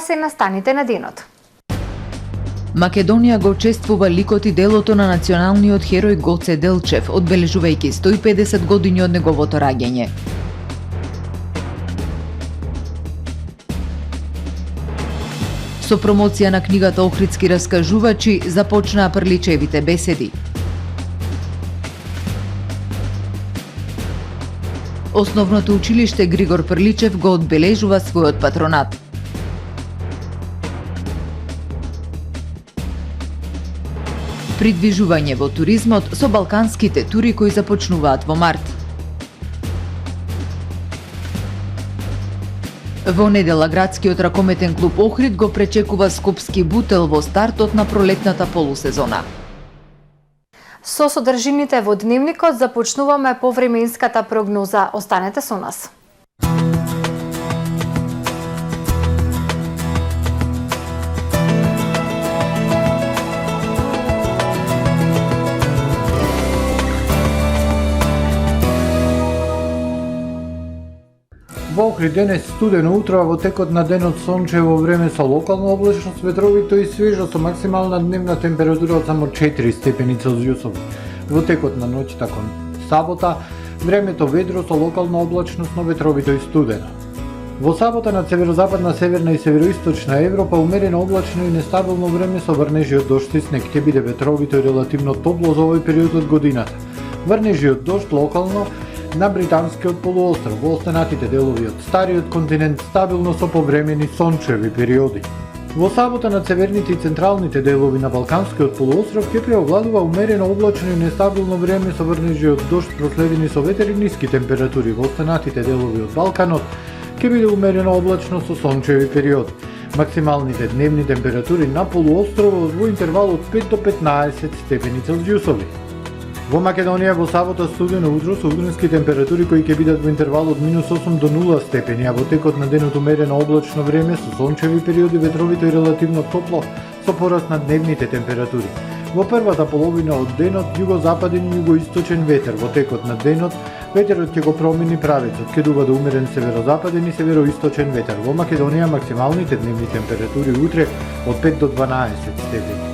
се настаните на денот. Македонија го чествува ликот и делото на националниот херој Гоце Делчев, одбележувајќи 150 години од неговото раѓање. Со промоција на книгата Охридски раскажувачи започнаа Прличевите беседи. Основното училиште Григор Прличев го одбележува својот патронат. Придвижување во туризмот со балканските тури кои започнуваат во март. Во недела градскиот ракометен клуб Охрид го пречекува Скопски Бутел во стартот на пролетната полусезона. Со содржините во дневникот започнуваме повременската прогноза. Останете со нас. Во Охрид денес студено утро, во текот на денот сончево време со локална облачност, ветровито и свежо со максимална дневна температура од само 4 степени Целзиусови. Во текот на ноќта кон сабота времето ведро со локална облачност, но ветровито и студено. Во сабота на северозападна, северна и североисточна Европа умерено облачно и нестабилно време со врнежи од дожд и снег. Ќе биде ветровито и релативно топло за овој период од годината. Врнежи од дожд локално на британскиот полуостров, во останатите делови од стариот континент стабилно со повремени сончеви периоди. Во сабота на северните и централните делови на Балканскиот полуостров ќе преовладува умерено облачно и нестабилно време со врнежи од дожд проследени со ветер и ниски температури. Во останатите делови од Балканот ќе биде умерено облачно со сончеви периоди. Максималните дневни температури на полуостровот во интервал од 5 до 15 степени Целзиусови. Во Македонија во сабота студено утро со утрински температури кои ќе бидат во интервал од -8 до 0 степени, а во текот на денот умерено облачно време со сончеви периоди, ветровито и релативно топло со пораст на дневните температури. Во првата половина од денот југозападен и југоисточен ветер. Во текот на денот ветерот ќе го промени правецот, ќе дува до умерен северозападен и североисточен ветер. Во Македонија максималните дневни температури утре од 5 до 12 степени.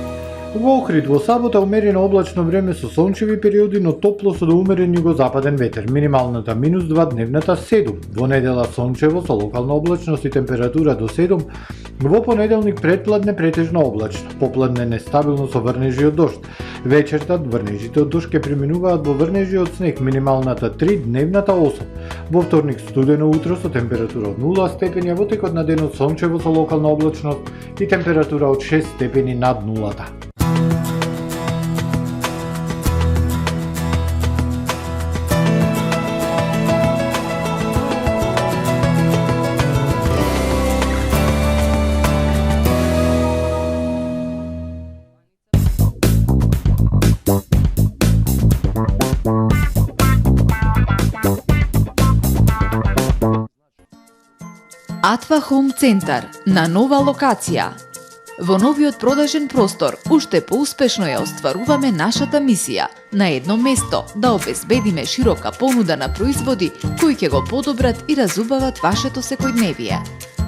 Во Охрид во сабота умерено облачно време со сончеви периоди, но топло со до умерен југозападен ветер. Минималната -2, дневната 7. Во недела сончево со локална облачност и температура до 7. Во понеделник предпладне претежно облачно. Попладне нестабилно со врнежи од дожд. Вечерта врнежите од дожд ќе преминуваат во врнежи од снег. Минималната 3, дневната 8. Во вторник студено утро со температура од 0 степени, а во текот на денот сончево со локална облачност и температура од 6 степени над нулата. Атва Хоум Центар на нова локација. Во новиот продажен простор уште поуспешно ја остваруваме нашата мисија на едно место да обезбедиме широка понуда на производи кои ќе го подобрат и разубават вашето секојдневие.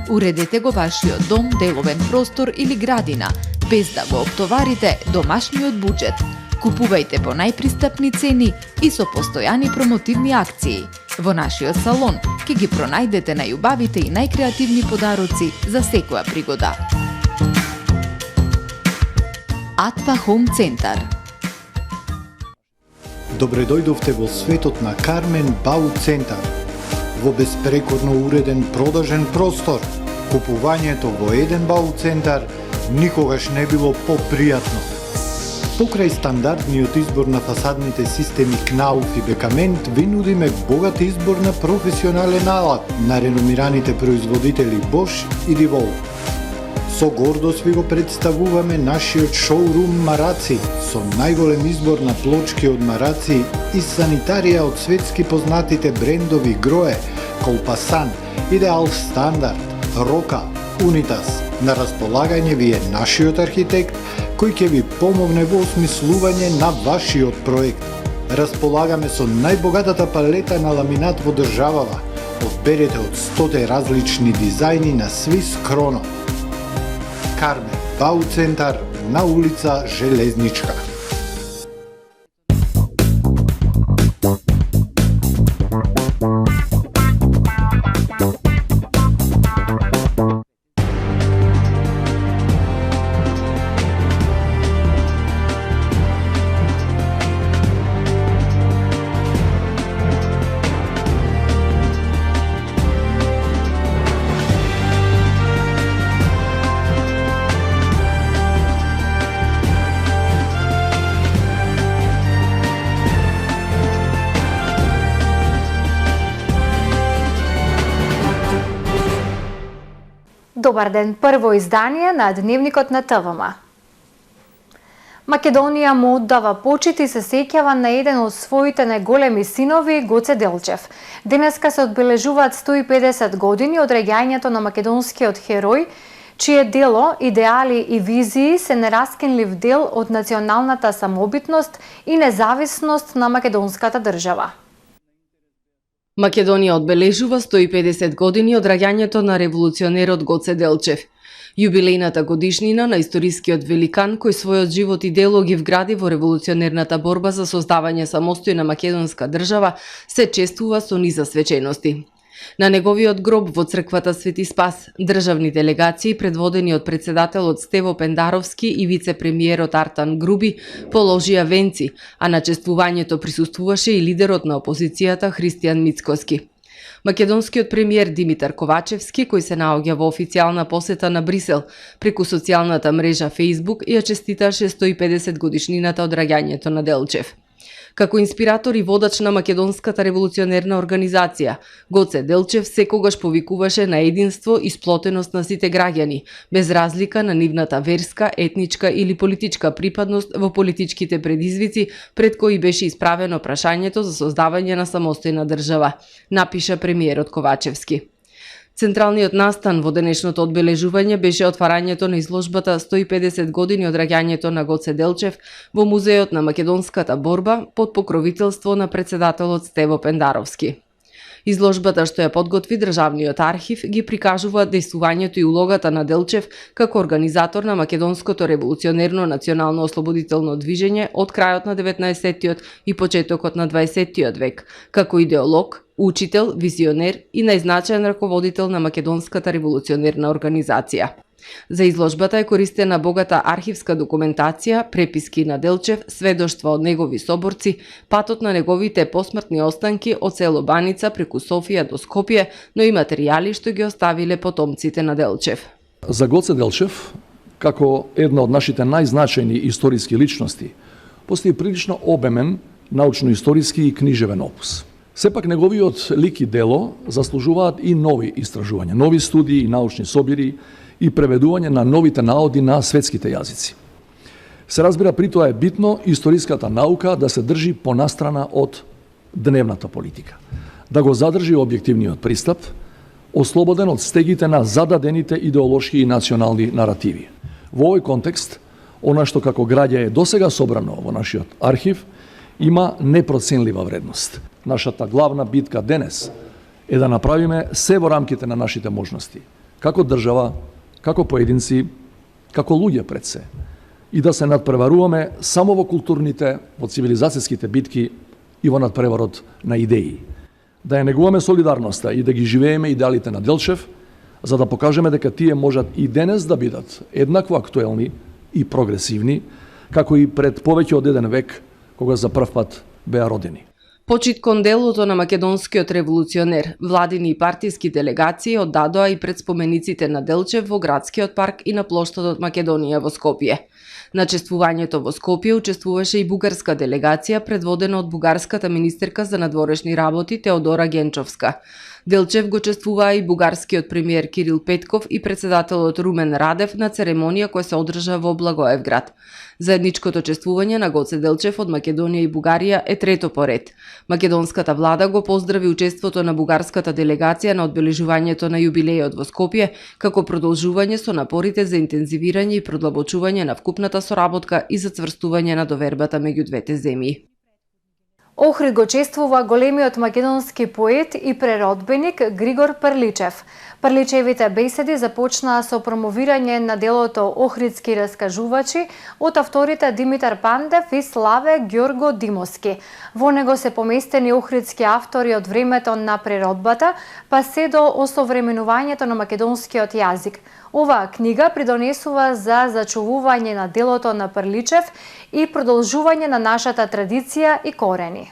Уредете го вашиот дом, деловен простор или градина без да го оптоварите домашниот буџет. Купувајте по најпристапни цени и со постојани промотивни акции. Во нашиот салон ќе ги пронајдете најубавите и најкреативни подароци за секоја пригода. Атва Хоум Центар. Добре дојдовте во светот на Кармен Бау Центар. Во безпрекорно уреден продажен простор, купувањето во еден Бау Центар никогаш не било попријатно. Покрај стандардниот избор на фасадните системи Кнауф и Бекамент, ви нудиме богат избор на професионален алат на реномираните производители Bosch и Divol. Со гордост ви го представуваме нашиот шоурум Мараци, со најголем избор на плочки од Мараци и санитарија од светски познатите брендови Грое, Колпасан, Идеал Стандард, Рока, Унитас. На располагање ви е нашиот архитект, кој ќе ви помогне во осмислување на вашиот проект. Располагаме со најбогатата палета на ламинат во државава. Одберете од 100 различни дизајни на Swiss Chrono. Кармен, Бау центар на улица Железничка. Добар ден, прво издание на Дневникот на ТВМ. Македонија му оддава почит и се сеќава на еден од своите најголеми синови, Гоце Делчев. Денеска се одбележуваат 150 години од раѓањето на македонскиот херој, чие дело, идеали и визии се нераскинлив дел од националната самобитност и независност на македонската држава. Македонија одбележува 150 години од раѓањето на револуционерот Гоце Делчев. Јубилејната годишнина на историскиот великан кој својот живот и дело ги вгради во револуционерната борба за создавање самостојна македонска држава се чествува со низа свечености. На неговиот гроб во црквата Свети Спас, државни делегации предводени од председателот Стево Пендаровски и вице-премиерот Артан Груби положија венци, а на чествувањето присуствуваше и лидерот на опозицијата Христијан Мицкоски. Македонскиот премиер Димитар Ковачевски, кој се наоѓа во официјална посета на Брисел, преку социјалната мрежа Facebook ја честиташе 150 годишнината од раѓањето на Делчев. Како инспиратор и водач на македонската револуционерна организација, Гоце Делчев секогаш повикуваше на единство и сплотеност на сите граѓани, без разлика на нивната верска, етничка или политичка припадност во политичките предизвици пред кои беше исправено прашањето за создавање на самостојна држава, напиша премиерот Ковачевски. Централниот настан во денешното одбележување беше отварањето на изложбата 150 години од раѓањето на Гоце Делчев во Музеот на македонската борба под покровителство на председателот Стево Пендаровски. Изложбата што ја подготви Државниот архив ги прикажува дејствувањето и улогата на Делчев како организатор на македонското револуционерно национално ослободително движење од крајот на 19-тиот и почетокот на 20-тиот век, како идеолог, учител, визионер и најзначаен раководител на македонската револуционерна организација. За изложбата е користена богата архивска документација, преписки на Делчев, сведоштва од негови соборци, патот на неговите посмртни останки од село Баница преку Софија до Скопје, но и материјали што ги оставиле потомците на Делчев. За Гоце Делчев, како една од нашите најзначајни историски личности, постои прилично обемен научно-историски и книжевен опус. Сепак неговиот лик и дело заслужуваат и нови истражувања, нови студии и научни собири и преведување на новите наоди на светските јазици. Се разбира, при тоа е битно историската наука да се држи понастрана од дневната политика, да го задржи објективниот пристап, ослободен од стегите на зададените идеолошки и национални наративи. Во овој контекст, она што како граѓа е досега собрано во нашиот архив, има непроценлива вредност. Нашата главна битка денес е да направиме се во рамките на нашите можности, како држава, како поединци, како луѓе пред се, и да се надпреваруваме само во културните, во цивилизацијските битки и во надпреварот на идеи. Да ја негуваме солидарноста и да ги живееме идеалите на Делчев, за да покажеме дека тие можат и денес да бидат еднакво актуелни и прогресивни, како и пред повеќе од еден век, кога за прв пат беа родени. Почит кон делото на македонскиот револуционер, владини и партиски делегации оддадоа и пред спомениците на Делчев во градскиот парк и на плоштадот Македонија во Скопје. На чествувањето во Скопје учествуваше и бугарска делегација предводена од бугарската министерка за надворешни работи Теодора Генчовска. Делчев го чествуваа и бугарскиот премиер Кирил Петков и председателот Румен Радев на церемонија која се одржа во Благоевград. Заедничкото чествување на Гоце Делчев од Македонија и Бугарија е трето по ред. Македонската влада го поздрави учеството на бугарската делегација на одбележувањето на јубилејот во Скопје, како продолжување со напорите за интензивирање и продлабочување на вкупната соработка и зацврстување на довербата меѓу двете земји. Охрид го чествува големиот македонски поет и преродбеник Григор Прличев. Прличевите беседи започнаа со промовирање на делото Охридски раскажувачи од авторите Димитар Пандев и Славе Ѓорго Димовски. Во него се поместени охридски автори од времето на преродбата, па се до осовременувањето на македонскиот јазик. Оваа книга придонесува за зачувување на делото на Прличев и продолжување на нашата традиција и корени.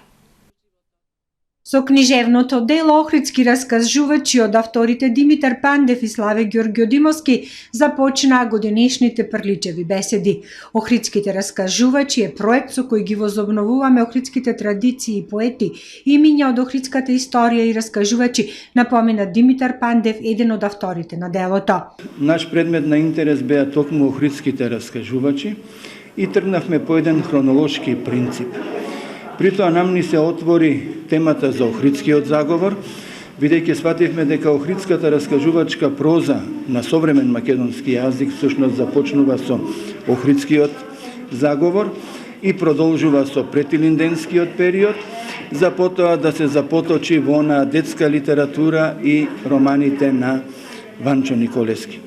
Со книжевното дело Охридски раскажувачи од авторите Димитар Пандев и Славе Ѓорго Димовски започнаа годинешните Прличеви беседи. Охридските раскажувачи е проект со кој ги возобновуваме охридските традиции и поети, имиња од охридската историја и раскажувачи, напомена Димитар Пандев, еден од авторите на делото. Наш предмет на интерес беа токму охридските раскажувачи и тргнавме по еден хронолошки принцип. При тоа нам ни се отвори темата за охридскиот заговор, бидејќи свативме дека охридската раскажувачка проза на современ македонски јазик всушност започнува со охридскиот заговор и продолжува со претилинденскиот период, за потоа да се запоточи во на детска литература и романите на Ванчо Николески.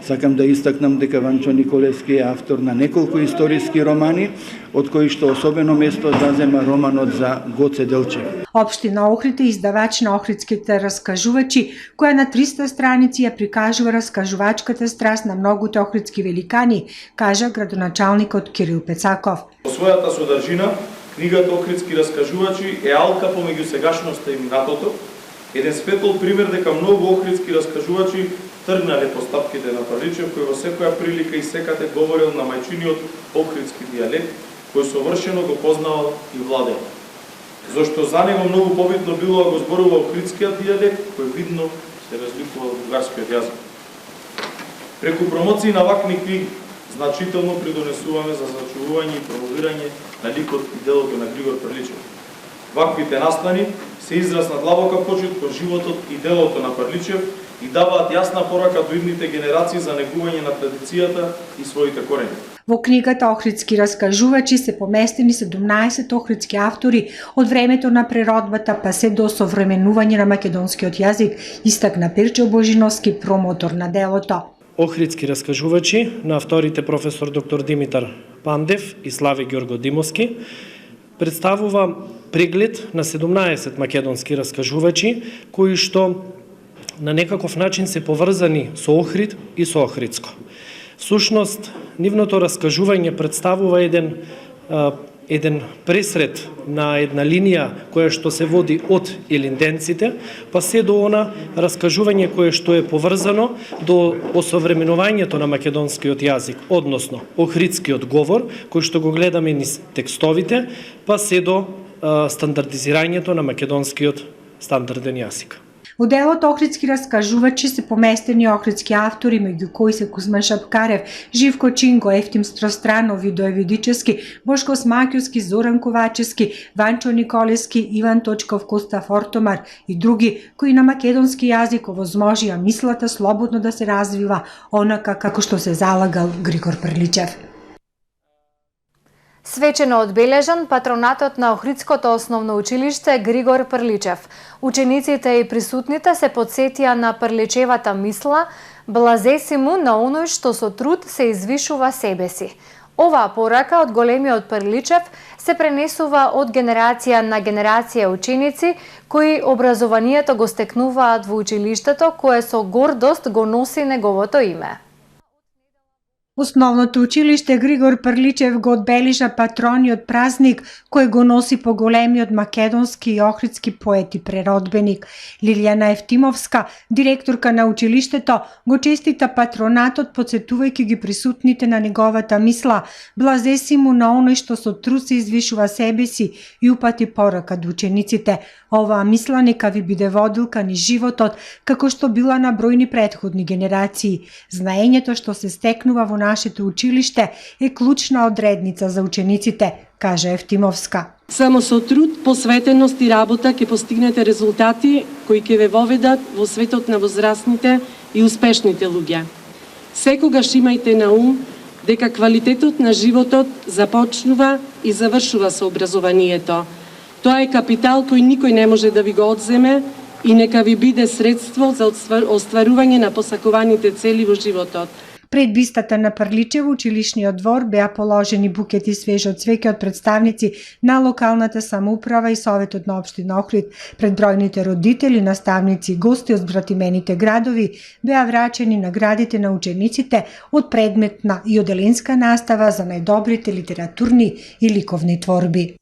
Сакам да истакнам дека Ванчо Николески е автор на неколку историски романи, од кои што особено место зазема романот за Гоце Делчев. Општина Охрид е издавач на Охридските раскажувачи, која на 300 страници ја прикажува раскажувачката страст на многуте охридски великани, кажа градоначалникот Кирил Пецаков. По својата содржина, книгата Охридски раскажувачи е алка помеѓу сегашноста и минатото, еден светол пример дека многу охридски раскажувачи тргнале по стапките на Прличев, кој во секоја прилика и секаде говорил на мајчиниот охридски дијалект, кој совршено го познавал и владеел. Зошто за него многу побитно било да го зборува охридскиот дијалект, кој видно се разликува од бугарскиот јазик. Преку промоции на вакви книги, значително придонесуваме за зачувување и промовирање на ликот и делото на Григор Прличев. Ваквите настани се израз на длабока почит кон животот и делото на Прличев и даваат јасна порака до идните генерации за негување на традицијата и своите корени. Во книгата Охридски раскажувачи се поместени 17 охридски автори од времето на преродбата па се до современување на македонскиот јазик, истакна Перчо Божиновски, промотор на делото. Охридски раскажувачи на авторите професор доктор Димитар Пандев и Славе Ѓорго Димовски представува преглед на 17 македонски раскажувачи кои што на некаков начин се поврзани со Охрид и со Охридско. Всушност, нивното раскажување представува еден пресред на една линија која што се води од елинденците, па се до она раскажување кое што е поврзано до осовременувањето на македонскиот јазик, односно охридскиот говор, кој што го гледаме низ текстовите, па се до стандардизирањето на македонскиот стандарден јазик. Во делото Охридски раскажувачи се поместени охридски автори, меѓу кои се Кузман Шапкарев, Живко Чинго, Ефтим Стространов, Видо Евидичевски, Бошко Смакјовски, Зоран Ковачевски, Ванчо Николески, Иван Точков, Костав Ортомар и други, кои на македонски јазик овозможија мислата слободно да се развива, онака како што се залагал Григор Прличев. Свечено одбележан патронатот на Охридското основно училиште Григор Прличев. Учениците и присутните се подсетија на Прличевата мисла, блазе си му на оној што со труд се извишува себе си. Оваа порака од големиот Прличев се пренесува од генерација на генерација ученици кои образованието го стекнуваат во училиштето кое со гордост го носи неговото име. Основното училиште Григор Прличев го одбележа патрониот празник кој го носи поголемиот македонски и охридски поет и преродбеник. Лилијана Ефтимовска, директорка на училиштето, го честита патронатот подсетувајќи ги присутните на неговата мисла, блазе си му на оној што со труд се извишува себе си и упати порака до учениците. Оваа мисла нека ви биде водилка низ животот, како што била на бројни претходни генерации. Знаењето што се стекнува во нашето училиште е клучна одредница за учениците, кажа Ефтимовска. Само со труд, посветеност и работа ќе постигнете резултати кои ќе ве воведат во светот на возрастните и успешните луѓе. Секогаш имајте на ум дека квалитетот на животот започнува и завршува со образованието. Тоа е капитал кој никој не може да ви го одземе и нека ви биде средство за остварување на посакуваните цели во животот. Пред бистата на Прличево училишниот двор беа положени букети свежо цвеќе од представници на локалната самоуправа и Советот на општина Охрид. Пред бројните родители, наставници и гости од збратимените градови беа врачени наградите на учениците од предметна и оделенска настава за најдобрите литературни и ликовни творби.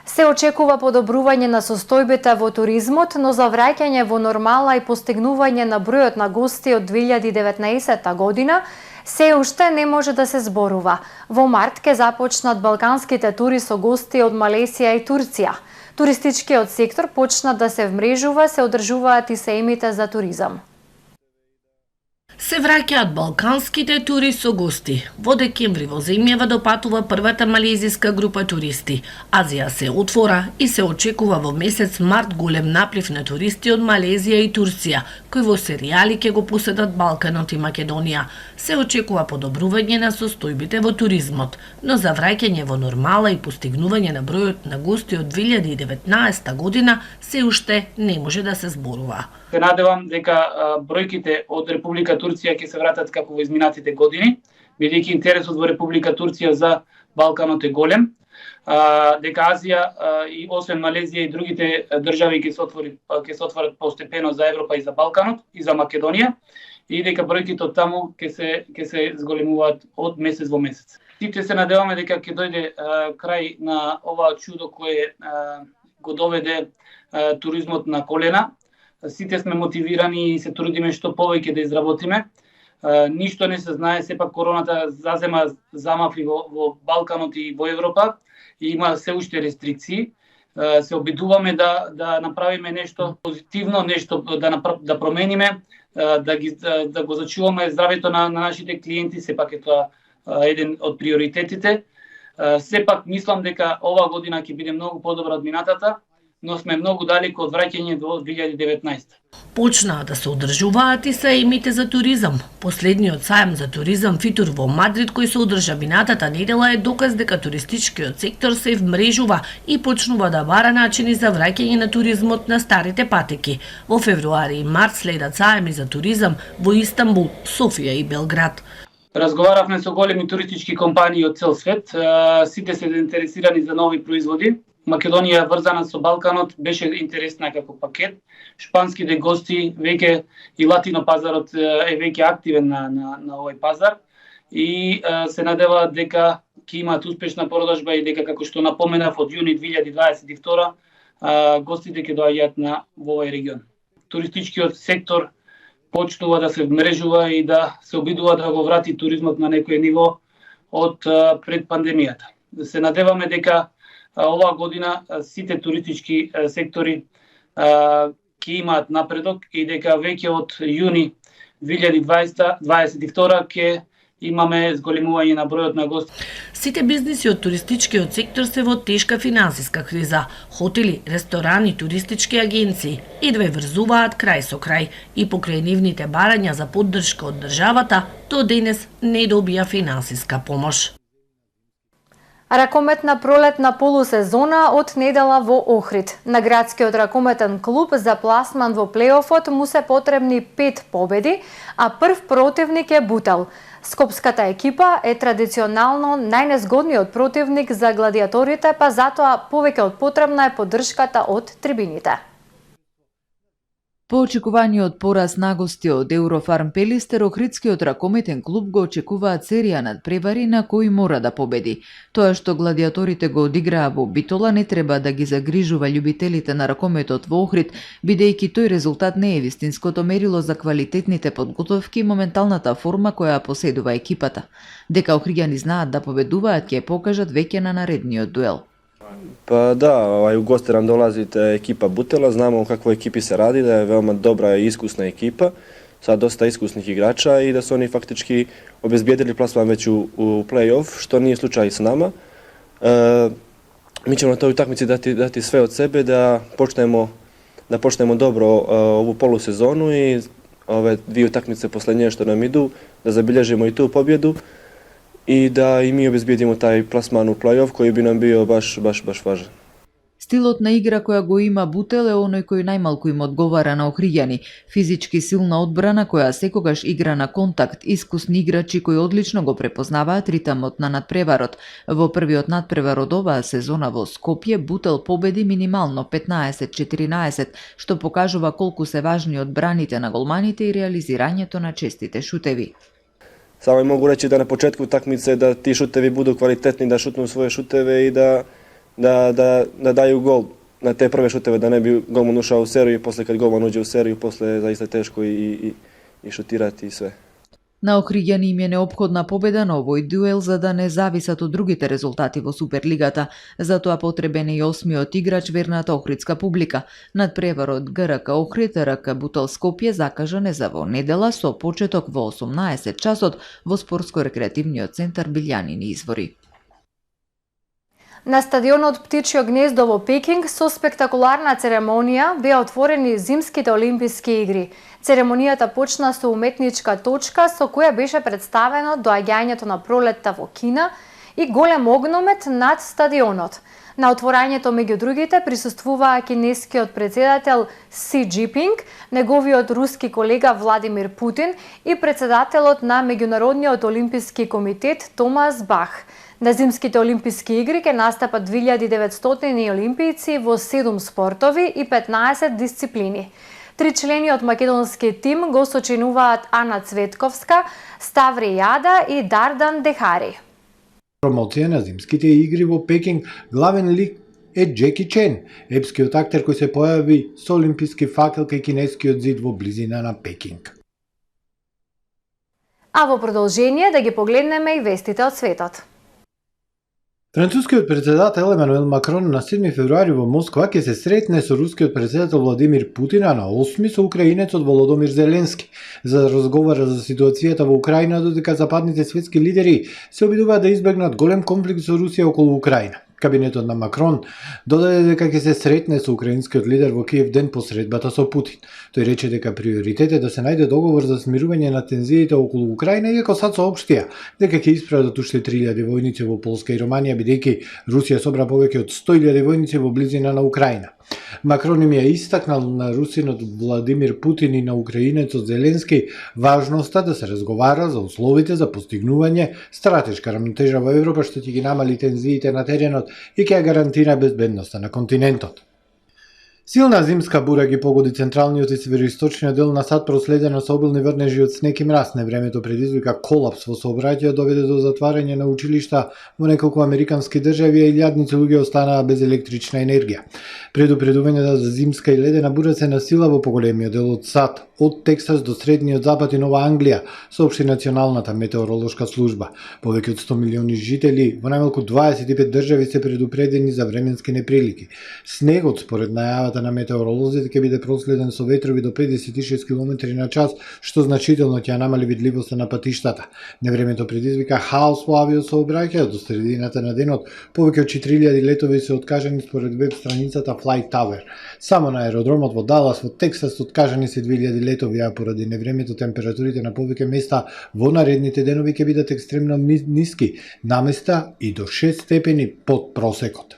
Се очекува подобрување на состојбите во туризмот, но за враќање во нормала и постигнување на бројот на гости од 2019 година се уште не може да се зборува. Во март ке започнат балканските тури со гости од Малезија и Турција. Туристичкиот сектор почна да се вмрежува, се одржуваат и сеимите за туризам. Се враќаат балканските тури со гости. Во декември во земјава допатува првата малезиска група туристи. Азија се отвора и се очекува во месец март голем наплив на туристи од Малезија и Турција, кои во серијали ќе го поседат Балканот и Македонија. Се очекува подобрување на состојбите во туризмот, но за враќање во нормала и постигнување на бројот на гости од 2019 година се уште не може да се зборува. Се надевам дека бројките од Република Турција ќе се вратат како во изминатите години, бидејќи интересот во Република Турција за Балканот е голем, дека Азија и освен Малезија и другите држави ќе се отворат постепено за Европа и за Балканот и за Македонија, и дека бројките од таму ќе се зголемуваат од месец во месец. Сите се надеваме дека ќе дојде крај на ова чудо кое го доведе туризмот на колена. Сите сме мотивирани и се трудиме што повеќе да изработиме. Ништо не се знае, сепак короната замафли во Балканот и во Европа и има се уште рестрикции. Се обидуваме да направиме нешто позитивно, нешто да промениме, да го зачуваме здравето на нашите клиенти, сепак е тоа еден од приоритетите. Сепак мислам дека ова година ќе биде многу подобра од минатата, но сме многу далеко од враќање до 2019. Почнаа да се одржуваат и саемите за туризам. Последниот саем за туризам Фитур во Мадрид, кој се одржа минатата недела, е доказ дека туристичкиот сектор се вмрежува и почнува да бара начини за враќање на туризмот на старите патеки. Во февруари и март следат саеми за туризам во Истанбул, Софија и Белград. Разговаравме со големи туристички компании од цел свет, сите се заинтересирани за нови производи. Македонија врзана со Балканот беше интересна како пакет. Шпанските гости веќе и латино пазарот е веќе активен на овој пазар и се надеваат дека ќе имаат успешна продажба и дека, како што напоменав, од јуни 2022 гостите ќе доаѓаат во овој регион. Туристичкиот сектор почнува да се вмрежува и да се обидува да го врати туризмот на некој ниво од пред пандемијата. Се надеваме дека оваа година сите туристички сектори ќе имаат напредок и дека веќе од јуни 2022 ќе имаме зголемување на бројот на гости. Сите бизниси од туристичкиот сектор се во тешка финансиска криза. Хотели, ресторани, туристички агенции едве врзуваат крај со крај и покрај нивните барања за поддршка од државата, до денес не добија финансиска помош. Ракометна пролетна полусезона од недела во Охрид. На градскиот ракометен клуб за пласман во плеофот му се потребни 5 победи, а прв противник е Бутел. Скопската екипа е традиционално најнезгодниот противник за гладиаторите, па затоа повеќе од потребна е поддршката од трибините. По очекуваниот пораз на гости од Еврофарм Пелистер, Охридскиот ракометен клуб го очекуваат серија надпревари на кои мора да победи. Тоа што гладиаторите го одиграа во Битола не треба да ги загрижува љубителите на ракометот во Охрид, бидејќи тој резултат не е вистинското мерило за квалитетните подготовки и моменталната форма која поседува екипата. Дека охриѓани знаат да победуваат ќе покажат веќе на наредниот дуел. Па да, у гости нам долазите екипа Бутела, знамо какво екипи се ради, да е велма добра и искусна екипа, са доста искусних играча и да се они фактички обезбедили пласман веќе у плей-оф, што не е случај с нама. Ми ćemo на тој утакмици дати све од себе да почнемо добро ову полусезону и ове две утакмице последнije што нам иду, да забележимо и ту победу и да и ми обезбедимо тај пласман у плей-оф кој би нам био баш важен. Стилот на игра која го има Бутел е оној кој најмалку им одговара на охриѓани. Физички силна одбрана која секогаш игра на контакт, искусни играчи кои одлично го препознаваат ритамот на надпреварот. Во првиот надпревар од оваа сезона во Скопје Бутел победи минимално 15-14, што покажува колку се важни одбраните на голманите и реализирањето на честите шутеви. Само могу речи да на почетку такмице да ти шутеви буду квалитетни, да шутну своје шутеве и да дају гол на те прве шутеве, да не би голман ушao у серију и после кад голман уđe у серију, после заиста тешко и шутирати и све. На охриѓани им е неопходна победа на овој дуел за да не зависат од другите резултати во Суперлигата. Затоа потребен е и осмиот играч верната охридска публика. Надпреварот ГРК Охрид, РК Бутел Скопје закажан е за во недела со почеток во 18 часот во спортско-рекреативниот центар Билјанини извори. На стадионот Птичјо гнездо во Пекинг со спектакуларна церемонија беа отворени зимските олимписки игри. Церемонијата почна со уметничка точка со која беше представено доаѓањето на пролетта во Кина и голем огномет над стадионот. На отворањето меѓу другите присуствуваа кинескиот председател Си Џинпинг, неговиот руски колега Владимир Путин и председателот на Меѓународниот олимписки комитет Томас Бах. На зимските олимписки игри ќе настапат 2900 олимпијци во 7 спортови и 15 дисциплини. 3 члени од македонски тим го сочинуваат Ана Цветковска, Ставри Јада и Дардан Дехари. Промоција на зимските игри во Пекинг главен лик е Джеки Чен, епскиот актер кој се појави со олимписки факел кај кинескиот зид во близина на Пекинг. А во продолжение да ги погледнеме и вестите од светот. Францускиот председател Емануел Макрон на 7 февруари во Москва ќе се сретне со рускиот председател Владимир Путин, а на 8 со украинецот Володомир Зеленски за да разговара за ситуацијата во Украина, додека западните светски лидери се обидуваат да избегнат голем конфликт со Русија околу Украина. Кабинетот на Макрон додаде дека ќе се сретне со украинскиот лидер во Киев ден по средбата со Путин. Тој рече дека приоритет е да се најде договор за смирување на тензиите околу Украина, иако сад соопштија дека ќе испратат уште 3000 војници во Полска и Романија, бидејќи Русија собра повеќе од 100.000 војници во близина на Украина. Макрон им ја истакнал на русинот Владимир Путин и на украинецот Зеленски важноста да се разговара за условите за постигнување стратешка рамнотежа во Европа, што ќе ги намали тензиите на теренот и ќе гарантира безбедноста на континентот. Силна зимска бура ги погоди централниот и североисточниот дел на САД, проследено со обилни врнежи од снег и мраз. Невремето предизвика колапс во сообраќајот, доведе до затварање на училишта во неколку американски држави, а илјадници луѓе останаа без електрична енергија. Предупредувањето за зимска и ледена бура се насила во поголемиот дел од САД, од Тексас до средниот запад и Нова Англија, соопшти Националната метеоролошка служба. Повеќе од 100 милиони жители во најмалку 25 држави се предупредени за временски неприлики. Снегот, според најавата на метеоролозите, ќе биде проследен со ветрови до 56 км на час, што значително ќе намали видливоста на патиштата. Невремето предизвика хаос во авиосообраќајот. До средината на денот повеќе од 4000 летови се откажани според веб страницата Flight Tower. Само на аеродромот во Далас во Тексас откажани се 2000 летови, а поради невремето температурите на повеќе места во наредните денови ќе бидат екстремно ниски, наместа и до 6 степени под просекот.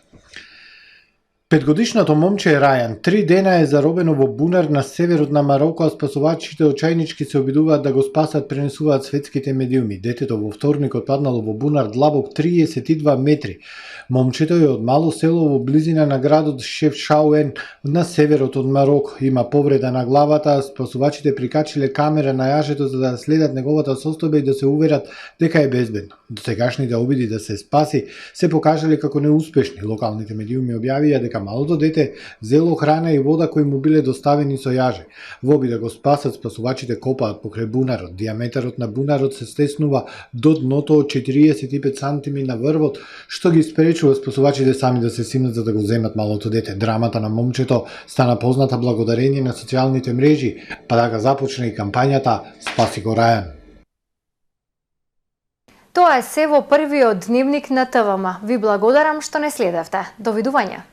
Петгодишното момче Рајан 3 дена е заробено во бунар на северот на Мароко, а спасувачите очајнички се обидуваат да го спасат, пренесуваат светските медиуми. Детето во вторникот паднало во бунар длабок 32 метри. Момчето е од мало село во близина на градот Шефшауен на северот од Мароко. Има повреда на главата, а спасувачите прикачиле камера на јажето за да следат неговата состојба и да се уверат дека е безбедно. Досегашните обиди да се спаси се покажале како неуспешни. Локалните медиуми објавија дека малото дете зело храна и вода кои му биле доставени со јаже. Во обид да го спасат, спасувачите копаат покрај бунарот. Диаметарот на бунарот се стеснува до дното од 45 сантими на врвот, што ги спречува спасувачите сами да се симнат за да го земат малото дете. Драмата на момчето стана позната благодарение на социјалните мрежи, па така започна и кампањата Спаси го Рајан. Тоа е се во првиот дневник на ТВМ. Ви благодарам што не следевте. Довидување.